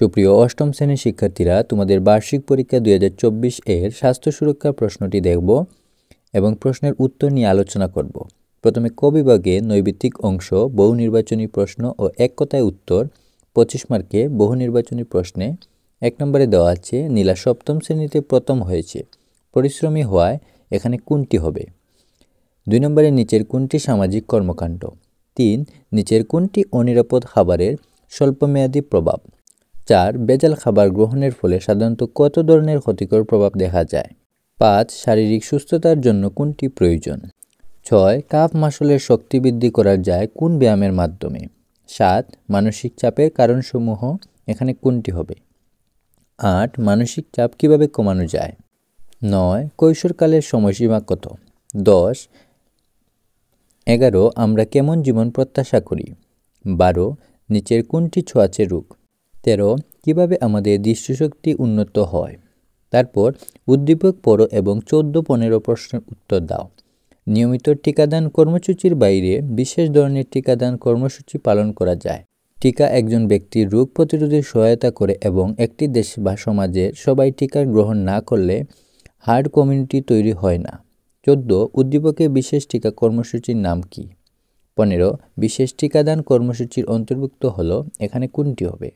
সুপ্রিয় অষ্টম শ্রেণীর শিক্ষার্থীরা, তোমাদের বার্ষিক পরীক্ষা 2024 এর স্বাস্থ্য সুরক্ষা প্রশ্নটি দেখব এবং প্রশ্নের উত্তর নিয়ে আলোচনা করব। প্রথমে ক বিভাগে নৈবিত্তিক অংশ, বহু নির্বাচনী প্রশ্ন ও এক কথায় উত্তর 25 মার্কে। বহু নির্বাচনী প্রশ্নে 1 নম্বরে দেওয়া আছে নীলা সপ্তম শ্রেণীতে প্রথম হয়েছে, পরিশ্রমী হওয়ায় এখানে কোনটি হবে? 2 নম্বরে নিচের কোনটি সামাজিক কর্মকাণ্ড? 3 নিচের কোনটি অনিরাপদ খাবারের স্বল্পমেয়াদী প্রভাব? 4 ভেজাল খাবার গ্রহণের ফলে সাধারণত কত ধরনের ক্ষতিকর প্রভাব দেখা যায়? 5 শারীরিক সুস্থতার জন্য কোনটি প্রয়োজন? 6 কাফ মাসলের শক্তি বৃদ্ধি করা যায় কোন ব্যায়ামের মাধ্যমে? 7 মানসিক চাপের কারণসমূহ এখানে কোনটি হবে? 8 মানসিক চাপ কিভাবে কমানো যায়? 9 কৈশোরকালের সময়সীমা কত? 10 11 আমরা কেমন জীবন প্রত্যাশা করি? 12 নিচের কোনটি ছোঁয়াচে রোগ? 13 কিভাবে আমাদের দৃষ্টিশক্তি উন্নত হয়? তারপর উদ্দীপক পড়ো এবং 14-15 প্রশ্নের উত্তর দাও। নিয়মিত টিকাদান কর্মসূচির বাইরে বিশেষ ধরনের টিকাদান কর্মসূচি পালন করা যায়। টিকা একজন ব্যক্তির রোগ প্রতিরোধে সহায়তা করে এবং একটি দেশ বা সমাজে সবাই টিকা গ্রহণ না করলে হার্ড কমিউনিটি তৈরি হয় না। 14 উদ্দীপকে বিশেষ টিকা কর্মসূচির নাম কি? 15 বিশেষ টিকাদান কর্মসূচির অন্তর্ভুক্ত হলো এখানে কোনটি হবে?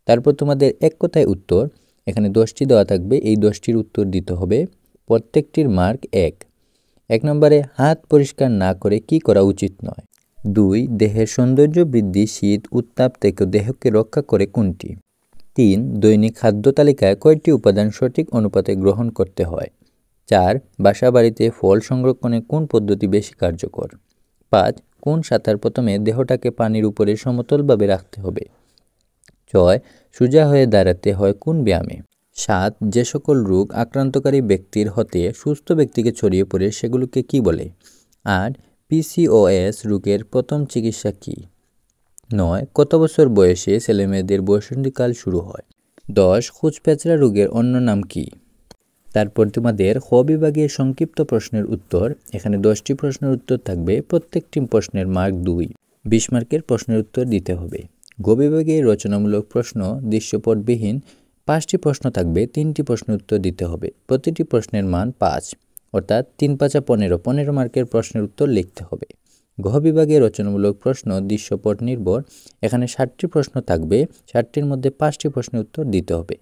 তারপর তোমাদের এক কথায় উত্তর, এখানে 10টি দেওয়া থাকবে, এই 10টির উত্তর দিতে হবে। প্রত্যেকটির মার্ক 1 নম্বরে হাত পরিষ্কার না করে কি করা উচিত নয়? 2 দেহের সৌন্দর্য বৃদ্ধি শীত উত্তাপ থেকে দেহকে রক্ষা করে কোনটি? 3 দৈনিক খাদ্য তালিকায় কয়টি উপাদান সঠিক অনুপাতে গ্রহণ করতে হয়? 4 বাসা বাড়িতে ফল সংরক্ষণে কোন পদ্ধতি বেশি কার্যকর? 5 কোন সাঁতার প্রথমে দেহটাকে পানির উপরে সমতলভাবে রাখতে হবে? 6 সোজা হয়ে দাঁড়াতে হয় কোন ব্যায়ামে? 7 যে সকল রোগ আক্রান্তকারী ব্যক্তির হতে সুস্থ ব্যক্তিকে ছড়িয়ে পড়ে সেগুলোকে কি বলে? 8 PCOS রোগের প্রথম চিকিৎসা কি? 9 কত বছর বয়সে ছেলেমেয়েদের বয়সন্ধিকাল শুরু হয়? 10 খুচপেচড়া রোগের অন্য নাম কি? তারপর তোমাদের খ বিভাগের সংক্ষিপ্ত প্রশ্নের উত্তর, এখানে 10টি প্রশ্নের উত্তর থাকবে, প্রত্যেকটি প্রশ্নের মার্ক 2, 20 মার্কের প্রশ্নের উত্তর দিতে হবে। গ বিভাগে রচনামূলক প্রশ্ন দৃশ্যপটবিহীন 5টি প্রশ্ন থাকবে, 3টি প্রশ্নের উত্তর দিতে হবে, প্রতিটি প্রশ্নের মান 5, অর্থাৎ 3 5 15 মার্কের প্রশ্নের উত্তর লিখতে হবে। ঘ বিভাগে রচনামূলক প্রশ্ন দৃশ্যপট নির্ভর, এখানে 60টি প্রশ্ন থাকবে, 60টির মধ্যে 5টি প্রশ্নের উত্তর দিতে হবে।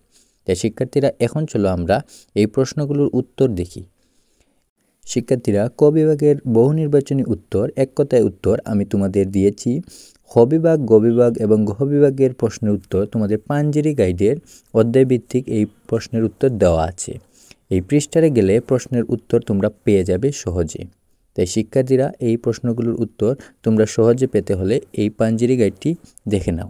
তাই শিক্ষার্থীরা এখন চলো আমরা এই প্রশ্নগুলোর উত্তর দেখি। শিক্ষার্থীরা ক বিভাগের বহু নির্বাচনী উত্তর এক কথায় উত্তর আমি তোমাদের দিয়েছি। খ বিভাগ, গ বিভাগ এবং ঘ বিভাগের প্রশ্নের উত্তর তোমাদের পাঞ্জেরি গাইডের অধ্যায়ভিত্তিক এই প্রশ্নের উত্তর দেওয়া আছে। এই পৃষ্ঠারে গেলে প্রশ্নের উত্তর তোমরা পেয়ে যাবে সহজে। তাই শিক্ষার্থীরা এই প্রশ্নগুলোর উত্তর তোমরা সহজে পেতে হলে এই পাঞ্জেরি গাইডটি দেখে নাও।